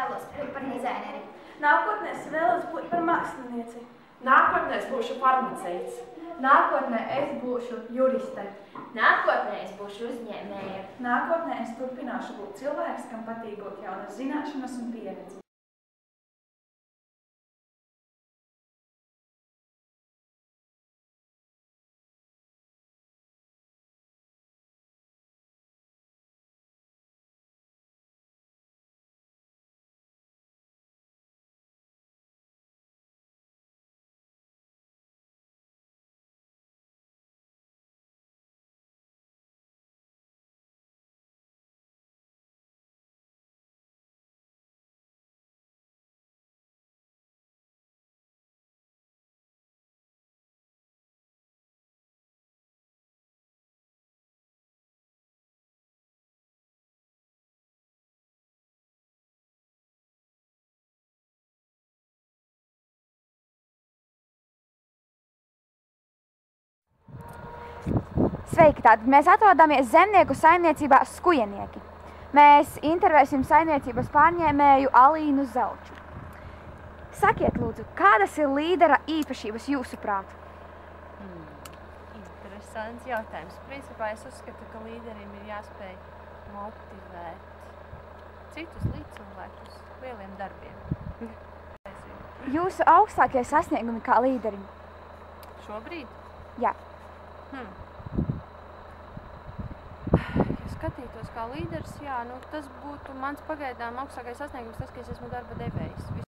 vēlos kļūt par dizaineri. Nākotnē es vēlos būt par mākslinieci. Nākotnē es būšu farmaceits. Nākotnē es būšu juriste. Nākotnē es būšu uzņēmēja. Nākotnē es turpināšu būt cilvēks, kam patīk būt jaunas zināšanas un pieredzi. Sveiki! Tātad mēs atrodamies zemnieku saimniecībā Skujenieki. Mēs intervēsim saimniecības pārņēmēju Alīnu Zelču. Sakiet, lūdzu, kādas ir līdera īpašības jūsuprāt? Interesants jautājums. Principā es uzskatu, ka līderim ir jāspēj motivēt citus līdzcilvēkus lieliem darbiem. Jūsu augstākie sasniegumi kā līderim? Šobrīd? Jā. Ja skatītos kā līderis, jā, tas būtu mans pagaidām augstākais sasniegums, tas, ka es esmu darba devējs.